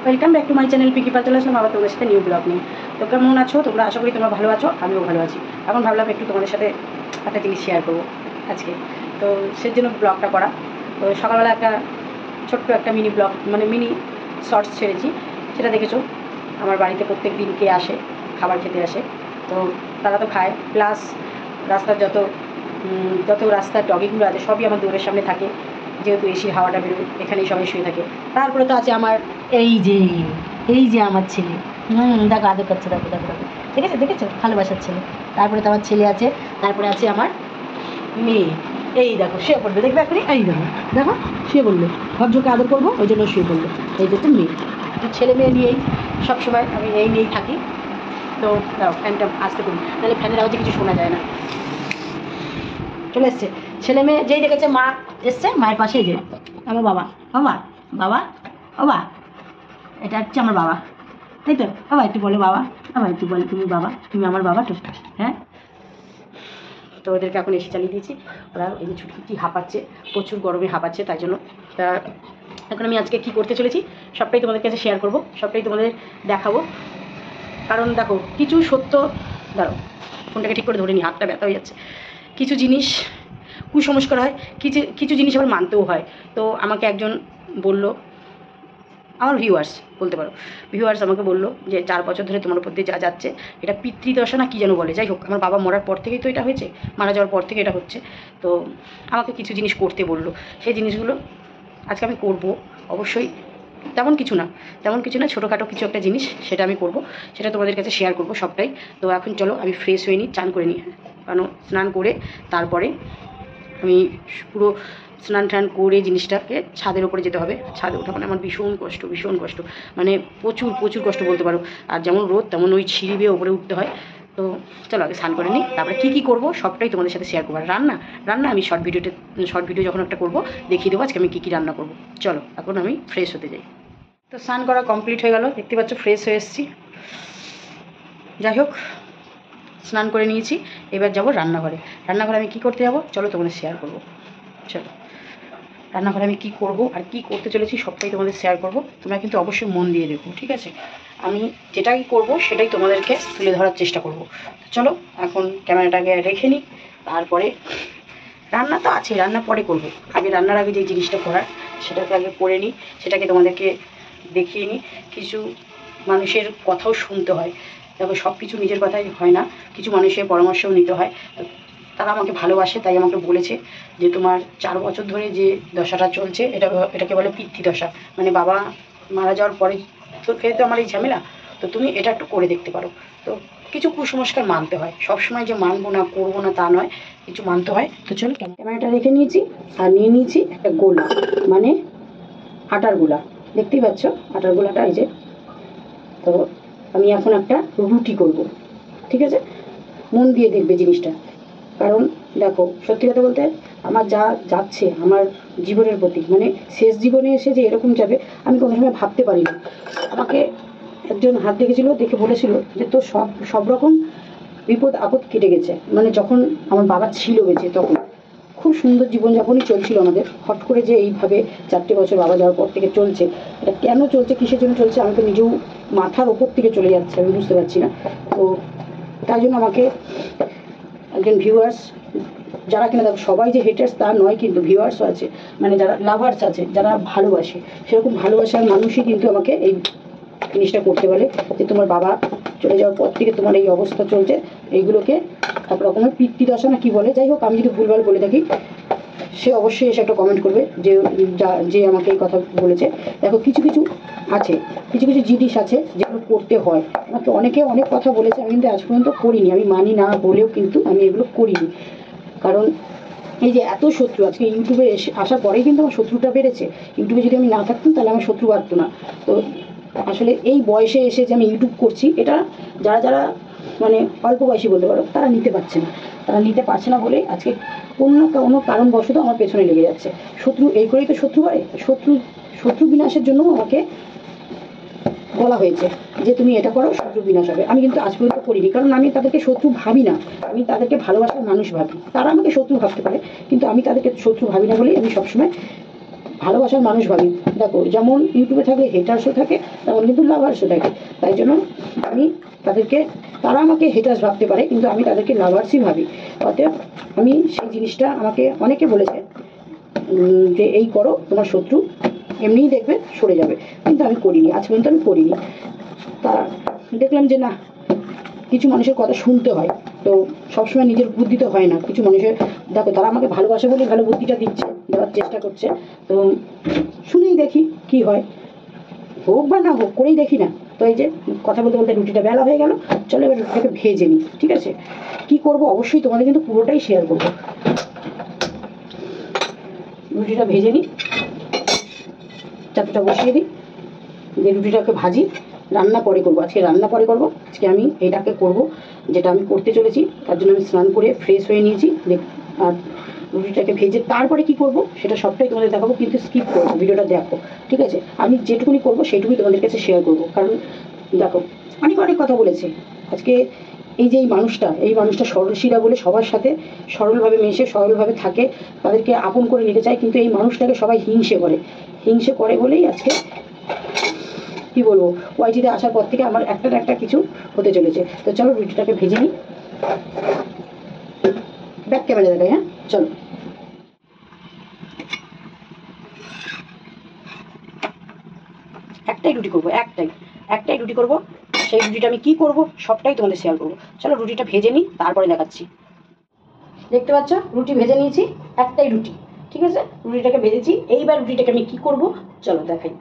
Welcome back to my channel Piki Pal. চলে আসলাম আবার তোমাদের সাথে নিউ ব্লগ নিয়ে। তো কেমন আছো তোমরা? আশা করি তোমরা ভালো আছো, আমিও ভালো আছি। এখন ভাবলাম একটু তোমাদের সাথে একটা জিনিস শেয়ার করবো আজকে, তো সেই জন্য ব্লগটা করা। তো সকালবেলা একটা ছোট্ট একটা মিনি ব্লগ মানে মিনি শর্টস ছেড়েছি, সেটা দেখেছো। আমার বাড়িতে প্রত্যেক দিন কে আসে, খাবার খেতে আসে, তো তারা তো খায়, প্লাস রাস্তার যত রাস্তার ডগিগুলো আছে সবই আমার দৌড়ের সামনে থাকে, যেহেতু এসির হাওয়াটা বেরোয়, এখানেই সবাই শুয়ে থাকে। তারপরে তো আছে আমার এই যে আমার ছেলে, দেখো আদর করছে, দেখো দেখো দেখো, দেখেছো ভালোবাসার ছেলে। তারপরে তো আমার ছেলে আছে, তারপরে আছে আমার মেয়ে। এই দেখো শুয়ে পড়বে, দেখবে এখনই, এই দেখো দেখো শুয়ে পড়লো, ভাবজোকে আদর করবো ওই জন্য শুয়ে পড়লো। এই যে তো মেয়ে, তো ছেলে মেয়ে নিয়েই সবসময় আমি এই নিয়েই থাকি। তো দাও ফ্যানটা আসতে করি, তাহলে ফ্যানের আওয়াজে কিছু শোনা যায় না। চলে এসছে ছেলে মেয়ে, যেই দেখেছে মা এসছে, মায়ের পাশেই যে আমার বাবা, বাবা বাবা বাবা, এটা হচ্ছে আমার বাবা, তাই তো? বাবা একটু বলে, বাবা বাবা একটু বলে, তুমি বাবা, তুমি আমার বাবা তো, হ্যাঁ। তো ওদেরকে এখন এসে চালিয়ে দিয়েছি, ওরা এই যে ছুটি হাঁপাচ্ছে, প্রচুর গরমে হাঁপাচ্ছে, তাই জন্য। তা এখন আমি আজকে কী করতে চলেছি সবটাই তোমাদের কাছে শেয়ার করব, সবটাই তোমাদের দেখাবো। কারণ দেখো কিছু সত্য, দাঁড়ো ফোনটাকে ঠিক করে ধরে নি, হাতটা ব্যথা হয়ে যাচ্ছে। কিছু জিনিস কুসংস্কার হয়, কিছু কিছু জিনিস আবার মানতেও হয়। তো আমাকে একজন বলল, আমার ভিউয়ার্স বলতে পারো, ভিউয়ার্স আমাকে বললো যে 4 বছর ধরে তোমার উপর দিয়ে যা যাচ্ছে এটা পিতৃদশা না কী যেন বলে, যাই হোক আমার বাবা মরার পর থেকেই তো এটা হয়েছে, মারা যাওয়ার পর থেকে এটা হচ্ছে। তো আমাকে কিছু জিনিস করতে বললো, সেই জিনিসগুলো আজকে আমি করব অবশ্যই। তেমন কিছু না, ছোটোখাটো কিছু একটা জিনিস, সেটা আমি করব, সেটা তোমাদের কাছে শেয়ার করব সবটাই। তো এখন চলো আমি ফ্রেশ হয়ে নিই, চান করে নিই, কারণ স্নান করে তারপরে আমি পুরো স্নান টান করে জিনিসটাকে ছাদের ওপরে যেতে হবে। ছাদে ওঠা মানে আমার ভীষণ কষ্ট, মানে প্রচুর প্রচুর কষ্ট বলতে পারো। আর যেমন রোদ তেমন ওই সিঁড়ি বেয়ে ওপরে উঠতে হয়। তো চলো আগে স্নান করে নিই, তারপরে কী করবো সবটাই তোমাদের সাথে শেয়ার করবো। আর রান্না আমি শর্ট ভিডিও যখন একটা করবো দেখিয়ে দেবো আজকে আমি কী রান্না করবো। চলো এখন আমি ফ্রেশ হতে যাই। তো স্নান করা কমপ্লিট হয়ে গেল, দেখতে পাচ্ছ ফ্রেশ হয়ে এসেছি। যাই হোক স্নান করে নিয়েছি, এবার যাবো রান্নাঘরে আমি কী করতে যাবো চলো তোমাদের শেয়ার করবো। চলো রান্নাঘরে আমি কী করবো আর কী করতে চলেছি সবটাই তোমাদের শেয়ার করবো, তোমরা কিন্তু অবশ্যই মন দিয়ে দেখো, ঠিক আছে? আমি যেটাই করবো সেটাই তোমাদেরকে তুলে ধরার চেষ্টা করবো। চলো এখন ক্যামেরাটাকে রেখে নিই, তারপরে রান্না তো আছে, রান্না পরে করবো, আগে রান্নার আগে যে জিনিসটা করার সেটাকে আগে করে নিই, সেটাকে তোমাদেরকে দেখিয়ে নিই। কিছু মানুষের কথাও শুনতে হয়, দেখো সব কিছু নিজের কথাই হয় না, কিছু মানুষের পরামর্শও নিতে হয়। তারা আমাকে ভালোবাসে, তাই আমাকে বলেছে যে তোমার 4 বছর ধরে যে দশাটা চলছে এটাকে বলে পিতৃদশা, মানে বাবা মারা যাওয়ার পরে তো তো আমার এই ঝামেলা, তো তুমি এটা একটু করে দেখতে পারো। তো কিছু কুসংস্কার মানতে হয়, সবসময় যে মানবো না করবো না তা নয়, কিছু মানতে হয়। তো চলো ক্যামেরাটা রেখে নিয়েছি, আর নিয়ে নিয়েছি একটা গোলা, মানে আটার গোলা, দেখতেই পাচ্ছ আটার গোলাটা এই যে। তো আমি এখন একটা রুটি করব, ঠিক আছে? মন দিয়ে দেখবে জিনিসটা, কারণ দেখো সত্যি কথা বলতে আমার যা যাচ্ছে আমার জীবনের প্রতি, মানে শেষ জীবনে এসে যে এরকম যাবে আমি কোনো সময় ভাবতে পারি না। আমাকে একজন হাত দেখেছিল, দেখে বলেছিল যে তোর সব রকম বিপদ আপদ কেটে গেছে, মানে যখন আমার বাবা ছিল বেঁচে তখন খুব সুন্দর জীবনযাপনই চলছিল আমাদের, হট করে যে এইভাবে 4টে বছর বাবা যাওয়ার পর থেকে চলছে, এটা কেন চলছে, কিসের জন্য চলছে, আমি তো নিজেও মাথার ওপর থেকে চলে যাচ্ছে, আমি বুঝতে পারছি না। তো তাই জন্য আমাকে একজন ভিউয়ার্স, যারা কিনা দেখো সবাই যে হেটার্স তা নয়, কিন্তু ভিউয়ার্সও আছে, মানে যারা লাভার্স আছে, যারা ভালোবাসে, সেরকম ভালোবাসার মানুষই কিন্তু আমাকে এই জিনিসটা করতে বলে যে তোমার বাবা চলে যাওয়ার পর থেকে তোমার এই অবস্থা চলছে, এইগুলোকে এক রকমের পিতৃদশা না কি বলে, যাই হোক আমি যদি ভুলভাল বলে থাকি সে অবশ্যই এসে একটা কমেন্ট করবে যে আমাকে এই কথা বলেছে। দেখো কিছু কিছু জিনিস আছে যেগুলো করতে হয়, আমাকে অনেকে অনেক কথা বলেছে, আমি কিন্তু আজ পর্যন্ত করিনি, আমি মানি না বলেও কিন্তু আমি এগুলো করিনি। কারণ এই যে এত শত্রু, আজকে ইউটিউবে আসার পরেই কিন্তু আমার শত্রুটা বেড়েছে। ইউটিউবে যদি আমি না থাকতাম তাহলে আমার শত্রু বাড়তো না। তো আসলে এই বয়সে এসে যে আমি ইউটিউব করছি, এটা যারা মানে অল্প বয়সী বলতে পারো, তারা নিতে পারছে না বলেই আজকে কোনো না কোনো কারণবশত আমার পেছনে লেগে যাচ্ছে। শত্রু এই করেই তো শত্রু হয়, শত্রু বিনাশের জন্য আমাকে বলা হয়েছে যে তুমি এটা করো শত্রু বিনাশ হবে। আমি কিন্তু আজ পর্যন্ত করিনি, কারণ আমি তাদেরকে শত্রু ভাবি না, আমি তাদেরকে ভালোবাসার মানুষ ভাবি। তারা আমাকে শত্রু ভাবতে পারে, কিন্তু আমি তাদেরকে শত্রু ভাবি না বলেই আমি সবসময় ভালোবাসার মানুষ ভাবি। দেখো যেমন ইউটিউবে থাকলে হেটার্সও থাকে, তেমন কিন্তু লাভার্সও থাকে। তাই জন্য আমি তাদেরকে, তারা আমাকে হেটার্স ভাবতে পারে কিন্তু আমি তাদেরকে লাভার্সই ভাবি। অতএব আমি সেই জিনিসটা, আমাকে অনেকে বলেছে যে এই করো, তোমার শত্রু এমনিই দেখবে সরে যাবে, কিন্তু আমি করিনি, আজ পর্যন্ত আমি করিনি। তা দেখলাম যে না, কিছু মানুষের কথা শুনতে হয়, তো সবসময় নিজের বুদ্ধি তো হয় না। কিছু মানুষের, দেখো তারা আমাকে ভালোবাসে বলেই ভালো বুদ্ধিটা দিচ্ছে, দেওয়ার চেষ্টা করছে, তো শুনেই দেখি কি হয়, হোক বা না হোক, করেই দেখি না। তো এই যে কথা বলতে বলতে রুটিটা বেলা হয়ে গেল, চলো এবার রুটিটাকে ভেজে নিই। ঠিক আছে, কি করব অবশ্যই তোমাদের কিন্তু পুরোটাই শেয়ার করবো। রুটিটা ভেজে নিই, চাটুটা বসিয়ে দিই, যে রুটিটাকে ভাজি। রান্না পরে করবো, আজকে রান্না পরে করবো। আজকে আমি এটাকে করব, যেটা আমি করতে চলেছি। তার জন্য আমি স্নান করে ফ্রেশ হয়ে নিয়েছি। আর রুটিটাকে ভেজে তারপরে কি করব সেটা সবটাই তোমাদের দেখাবো, কিন্তু স্কিপ করবো, ভিডিওটা দেখো। ঠিক আছে, আমি যেটুকুনি করবো সেইটুকুই তোমাদের কাছে শেয়ার করবো। কারণ দেখো, অনেক অনেক কথা বলেছে আজকে। এই যে এই মানুষটা সরলশীলা বলে সবার সাথে সরলভাবে মেশে, সরলভাবে থাকে, তাদেরকে আপন করে নিতে চায়, কিন্তু এই মানুষটাকে সবাই হিংসে করে বলেই আজকে কি বলবো, ওয়াইটিতে আসার পর থেকে আমার একটা না একটা কিছু হতে চলেছে। তো চলো রুটিটাকে ভেজে নিই, ব্যাক ক্যামেরা দেখাই। হ্যাঁ চলো, একটাই রুটি করবো, একটাই রুটি করবো। সেই রুটিটা আমি কি করব সবটাই তোমাদের শেয়ার করবো। চলো রুটিটা ভেজে নিই, তারপরে দেখাচ্ছি। দেখতে পাচ্ছ রুটি ভেজে নিয়েছি, একটাই রুটি। ঠিক আছে, রুটিটাকে ভেজেছি। এইবার রুটিটাকে আমি কি করব চলো দেখাই।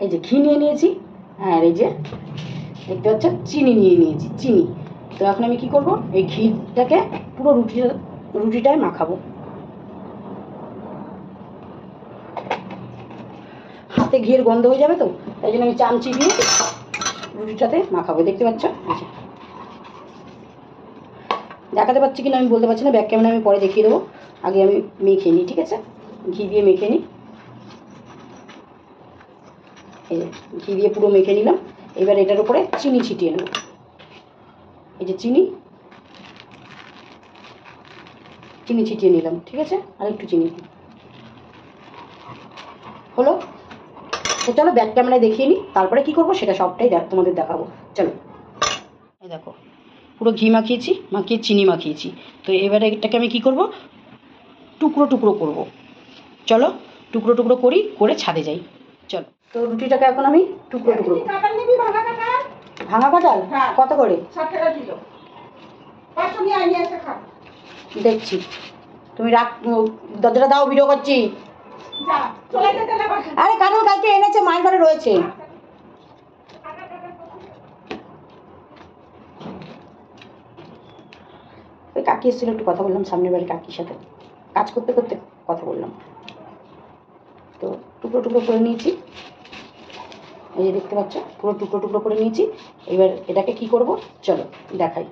এই যে ঘি নিয়ে নিয়েছি, আর এই যে দেখতে পাচ্ছ চিনি নিয়ে নিয়েছি, চিনি। তো এখন আমি কি করব, এই ঘিটাকে পুরো রুটিটায় মাখাবো। হাতে ঘিয়ের গন্ধ হয়ে যাবে, তো তাই জন্য আমি চামচি দিয়ে রুটিটাতে মাখাবো। দেখতে পাচ্ছ, দেখাতে পাচ্ছি কিনা আমি বলতে পারছি না, ব্যাক ক্যামেরা আমি পরে দেখিয়ে দেবো। আগে আমি মেখে নিই। ঠিক আছে, ঘি দিয়ে মেখে নিই। এই যে ঘি দিয়ে পুরো মেখে নিলাম। এবার এটার উপরে চিনি ছিটিয়ে নেব। এই যে চিনি ছিটিয়ে নিলাম। ঠিক আছে, আর একটু চিনি হলো। তো চলো ব্যাক ক্যামেরায় দেখিয়ে নিই, তারপরে কি করবো সেটা সবটাই তোমাদের দেখাবো। চলো, এই দেখো পুরো ঘি মাখিয়েছি, মাখিয়ে চিনি মাখিয়েছি। তো এবারে এটাকে আমি কি করব, টুকরো টুকরো করব। চলো টুকরো টুকরো করে ছাদে যাই। চলো, তো রুটিটাকে এখন আমি টুকরো টুকরো। ভাঙা কাঁঠাল কত করে? 60 টাকা কিলো। দেখছি, তুমি রাখ, দরজাটা দাও, ভিডিও করছি। আরে কাঁঠাল কালকে এনেছে, মায়ের ঘরে রয়েছে। ওই কাকি এসেছিল, একটু কথা বললাম সামনের বাড়ির কাকির সাথে, কাজ করতে করতে কথা বললাম। তো টুকরো টুকরো করে নিয়েছি, এই যে দেখতে পাচ্ছ পুরো টুকরো টুকরো করে নিয়েছি। এবার এটাকে কি করব চলো দেখাই।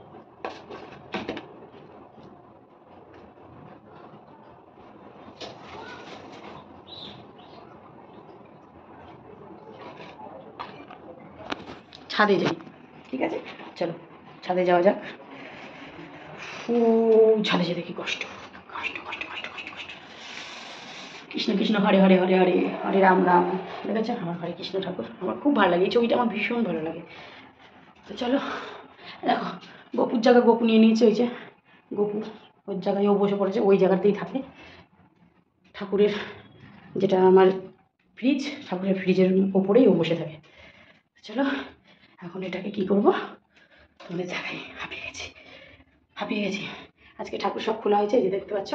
ছাদে যাই। ঠিক আছে, চলো ছাদে যাওয়া যাক। ও ছাদে যেতে কি কষ্ট, কষ্ট কষ্ট কষ্ট কষ্ট কষ্ট। কৃষ্ণ কৃষ্ণ হরে হরে হরে হরে হরে রাম রাম। দেখেছো আমার হরে কৃষ্ণ ঠাকুর, আমার খুব ভালো লাগে এই ছবিটা, আমার ভীষণ ভালো লাগে। তো চলো দেখো, গপুর জায়গা গপু নিয়ে নিয়েছে। ওই যে গপু ওর জায়গায় ও বসে পড়েছে, ওই জায়গাতেই থাকে। ঠাকুরের যেটা আমার ফ্রিজ, ঠাকুরের ফ্রিজের ওপরেই ও বসে থাকে। চলো এখন এটাকে কি করব তোমাদের দেখাই। হাঁপিয়ে গেছি। আজকে ঠাকুর সব খোলা হয়েছে, এই যে দেখতে পাচ্ছ।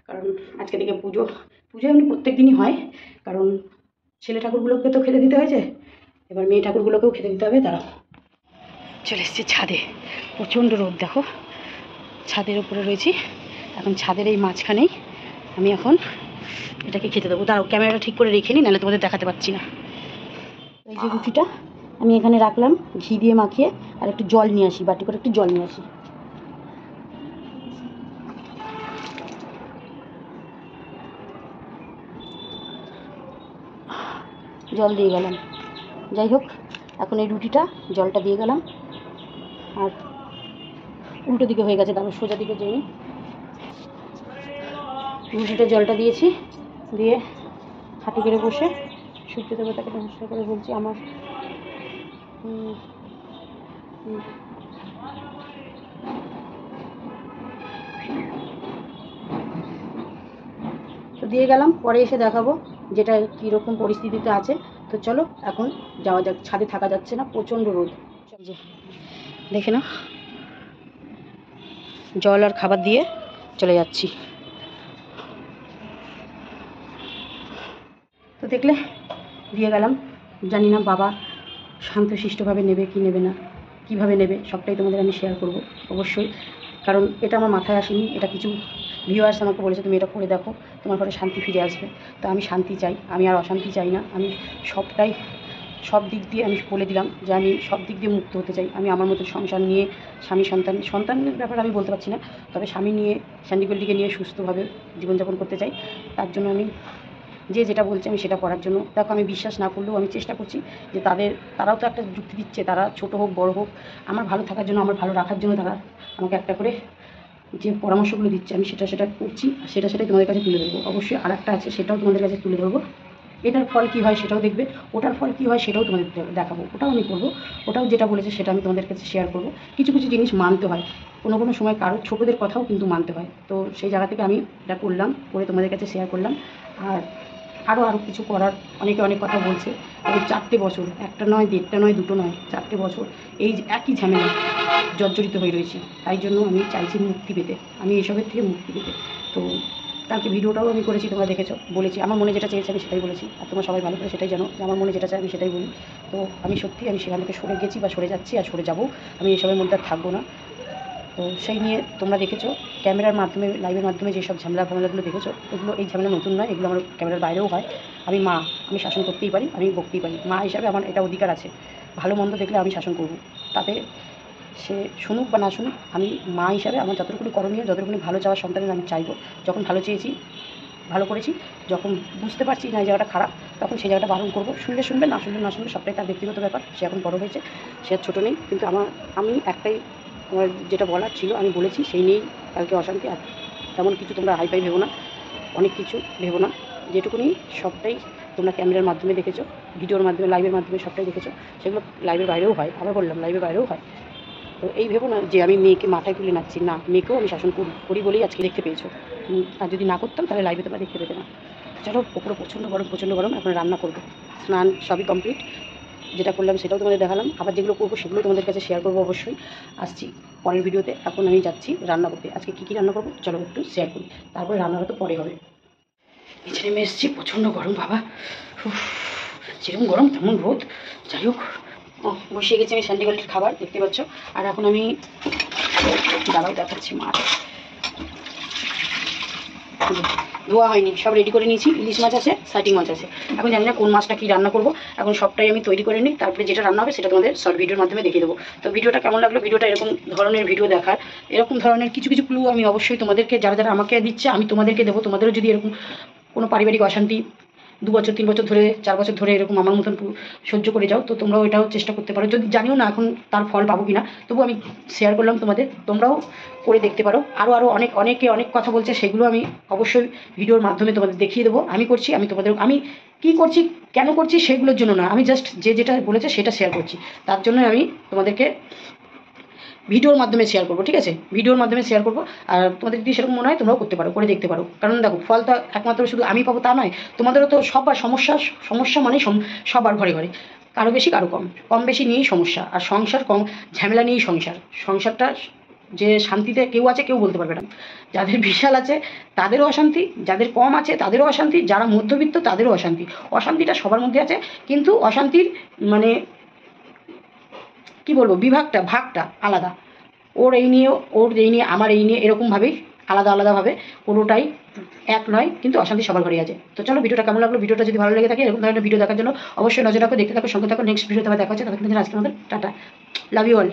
কারণ আজকে থেকে পুজো এমনি প্রত্যেক দিনই হয়, কারণ ছেলে ঠাকুরগুলোকে তো খেতে দিতে হয়েছে, এবার মেয়ে ঠাকুরগুলোকেও খেতে দিতে হবে। তারা চলে এসেছি ছাদে, প্রচণ্ড রোদ দেখো। ছাদের উপরে রয়েছি এখন, ছাদের এই মাঝখানেই আমি এখন এটাকে খেতে দেবো। তাও ক্যামেরাটা ঠিক করে রেখে নিই, নাহলে তোমাদের দেখাতে পারছি না। এই যে রুটিটা আমি এখানে রাখলাম ঘি দিয়ে মাখিয়ে, আর একটু জল নিয়ে আসি, বাটি করে একটু জল নিয়ে আসি। জল দিয়ে গেলাম, যাই হোক এখন এই রুটিটা জলটা দিয়ে গেলাম। আর উল্টো দিকে হয়ে গেছে, তারপর সোজা দিকে যেয়ে রুটিটা জলটা দিয়েছি, দিয়ে হাঁটু করে বসে সূর্য দেবতাকে নমস্কার করে বলছি আমার তো দিয়ে গেলাম, পরে এসে দেখাবো যেটা কীরকম পরিস্থিতিতে আছে। তো চলো এখন যাওয়া যাক, ছাদে থাকা যাচ্ছে না, প্রচণ্ড রোদ। যে দেখে না, জল আর খাবার দিয়ে চলে যাচ্ছি। তো দেখলে দিয়ে গেলাম, জানি না বাবা শান্তশিষ্টভাবে নেবে কি নেবে না, কিভাবে নেবে সবটাই তোমাদের আমি শেয়ার করব অবশ্যই, কারণ এটা আমার মাথায় আসেনি। এটা কিছু ভিউয়ার্স আমাকে বলেছে তুমি এটা করে দেখো, তোমার ঘরে শান্তি ফিরে আসবে। তো আমি শান্তি চাই, আমি আর অশান্তি চাই না। আমি সবটাই সব দিক দিয়ে আমি বলে দিলাম যে আমি সব দিক দিয়ে মুক্ত হতে চাই। আমি আমার মতো সংসার নিয়ে, স্বামী সন্তানের ব্যাপারে আমি বলতে পারছি না, তবে স্বামী নিয়ে, স্যান্ডিগোল্ডিকে নিয়ে সুস্থভাবে জীবনযাপন করতে চাই। তার জন্য আমি যে যেটা বলছে আমি সেটা করার জন্য, দেখো আমি বিশ্বাস না করলেও আমি চেষ্টা করছি যে তারাও তো একটা যুক্তি দিচ্ছে, তারা ছোটো হোক বড় হোক, আমার ভালো থাকার জন্য, আমার ভালো রাখার জন্য তারা আমাকে একটা করে যে পরামর্শগুলো দিচ্ছে, আমি সেটা করছি, আর সেটাই তোমাদের কাছে তুলে ধরবো। অবশ্যই আর একটা আছে, সেটাও তোমাদের কাছে তুলে ধরবো। এটার ফল কী হয় সেটাও দেখবে, ওটার ফল কী হয় সেটাও তোমাদের দেখাবো, ওটাও আমি করবো। ওটাও যেটা বলেছে সেটা আমি তোমাদের কাছে শেয়ার করবো। কিছু কিছু জিনিস মানতে হয়, কোনো সময় কারো ছোটোদের কথাও কিন্তু মানতে হয়। তো সেই জায়গা থেকে আমি এটা করলাম, করে তোমাদের কাছে শেয়ার করলাম। আর আরও কিছু করার, অনেকে অনেক কথা বলছে। এই 4টে বছর, একটা নয়, দেড়টা নয়, দুটো নয়, 4টে বছর এই একই ঝামেলা জর্জরিত হয়ে রয়েছি। তাই জন্য আমি চাইছি মুক্তি পেতে, আমি এসবের থেকে মুক্তি পেতে। তো কালকে ভিডিওটাও আমি করেছি, তোমরা দেখেছো, বলেছি আমার মনে যেটা চেয়েছে আমি সেটাই বলেছি। আর তোমরা সবাই ভালো করে সেটাই জানো যে আমার মনে যেটা চাই আমি সেটাই বলি। তো আমি সেখান থেকে সরে গেছি বা সরে যাচ্ছি, আর সরে যাবো। আমি এসবের মধ্যে আর থাকবো না। তো সেই নিয়ে তোমরা দেখেছো ক্যামেরার মাধ্যমে, লাইভের মাধ্যমে যেসব ঝামেলাগুলো দেখেছো, এই ঝামেলা নতুন নয়, এগুলো আমার ক্যামেরার বাইরেও হয়। আমি মা, আমি শাসন করতেই পারি, আমি বকতেই পারি। মা হিসাবে আমার এটা অধিকার আছে, ভালো মন্দ দেখলে আমি শাসন করব। তাতে সে শুনুক বা না শুনুক, আমি মা হিসাবে আমার যতটুকুনি করণীয়, যতটুকুনি ভালো চাওয়ার সন্তানের আমি চাইবো। যখন ভালো চেয়েছি, ভালো করেছি, যখন বুঝতে পারছি না এই জায়গাটা খারাপ, তখন সেই জায়গাটা বারণ করবো। শুনলে, না শুনলে সবটাই তার ব্যক্তিগত ব্যাপার। সে এখন বড় হয়েছে, সে আর ছোটো নেই। কিন্তু আমি একটাই, আমার যেটা বলার ছিল আমি বলেছি, সেই নিয়েই কালকে অশান্তি। আর তেমন কিছু তোমরা হাইফাই ভেবো না, অনেক কিছু ভেবো না, যেটুকুনি সবটাই তোমরা ক্যামেরার মাধ্যমে দেখেছো, ভিডিওর মাধ্যমে, লাইভের মাধ্যমে সবটাই দেখেছো। সেগুলো লাইভের বাইরেও হয়, আবার বললাম লাইভের বাইরেও হয়। তো এই ভেবো না যে আমি মেয়েকে মাথায় তুলে নাচ্ছি, না, মেয়েকেও আমি শাসন করি বলেই আজকে দেখতে পেয়েছো। আর যদি না করতাম তাহলে লাইভে তোমরা দেখতে পেতে না। চলো, ওপরে প্রচণ্ড গরম, এখন রান্না করবো। স্নান সবই কমপ্লিট, যেটা করলাম সেটাও তোমাদের দেখালাম। আবার যেগুলো করবো সেগুলো তোমাদের কাছে শেয়ার করবো অবশ্যই। আসছি পরের ভিডিওতে। এখন আমি যাচ্ছি রান্না করতে। আজকে কী রান্না করবো চলো একটু শেয়ার করি, তারপরে রান্নাটা তো পরে হবে। নিচে নেমে এসেছি, প্রচণ্ড গরম বাবা, যেরকম গরম তেমন রোদ। যাই হোক, বসিয়ে গেছি আমি স্যান্ডিগোল্ডের খাবার, দেখতে পাচ্ছ। আর এখন আমি দাঁড়াও দেখাচ্ছি, মাছ ধোয়া হয়নি, সব রেডি করে নিয়েছি। ইলিশ মাছ আছে, সাইটিং মাছ আছে। এখন জানি না কোন মাছটা কী রান্না করবো, এখন সবটাই আমি তৈরি করে নিই, তারপরে যেটা রান্না হবে সেটা তোমাদের শর্ট ভিডিওর মাধ্যমে দেখিয়ে দেবো। তো ভিডিওটা কেমন লাগলো, ভিডিওটা এরকম ধরনের ভিডিও দেখার, এরকম ধরনের কিছু কিছু ক্লু আমি অবশ্যই তোমাদেরকে, যারা আমাকে দিচ্ছে আমি তোমাদেরকে দেবো। তোমাদেরও যদি এরকম কোনো পারিবারিক অশান্তি 2 বছর 3 বছর ধরে, 4 বছর ধরে এরকম আমার মতন সহ্য করে যাও, তো তোমরাও এটাও চেষ্টা করতে পারো। যদি জানিও না এখন তার ফল পাবো কিনা, তবু আমি শেয়ার করলাম তোমাদের, তোমরাও করে দেখতে পারো। আরও অনেকে অনেক কথা বলছে, সেগুলো আমি অবশ্যই ভিডিওর মাধ্যমে তোমাদের দেখিয়ে দেবো। আমি কী করছি, কেন করছি সেগুলোর জন্য না, আমি জাস্ট যেটা বলেছে সেটা শেয়ার করছি। তার জন্য আমি তোমাদেরকে ভিডিওর মাধ্যমে শেয়ার করবো, ঠিক আছে? ভিডিওর মাধ্যমে শেয়ার করবো। আর তোমাদের যদি সেরকম মনে হয় তোমরাও করতে পারো, করে দেখতে পারো। কারণ দেখো, ফল তো একমাত্র শুধু আমি পাবো তা নয়, তোমাদেরও তো সবার সমস্যা মানে সবার ঘরে ঘরে, কারো বেশি কারো কম বেশি নিয়েই সমস্যা। আর সংসার কম ঝামেলা নিয়েই সংসারটা যে শান্তিতে কেউ আছে কেউ বলতে পারবে না। যাদের বিশাল আছে তাদেরও অশান্তি, যাদের কম আছে তাদেরও অশান্তি, যারা মধ্যবিত্ত তাদেরও অশান্তিটা সবার মধ্যে আছে। কিন্তু অশান্তির মানে কি বলবো, ভাগটা আলাদা। ওর এই নিয়ে আমার এই নিয়ে, এরকমভাবেই আলাদাভাবে, কোনোটাই এক নয়, কিন্তু অশান্তি সবার ঘরেই আছে। তো চলো, ভিডিওটা কেমন লাগলো, ভিডিওটা যদি ভালো লেগে থাকে এরকম ধরনের ভিডিও দেখার জন্য অবশ্যই নজর রাখো, দেখতে থাকো, সঙ্গে থাকো। নেক্সট ভিডিওতে আবার দেখা হচ্ছে, ততক্ষণ আজকের মধ্যে টাটা, লাভ ইউ অল।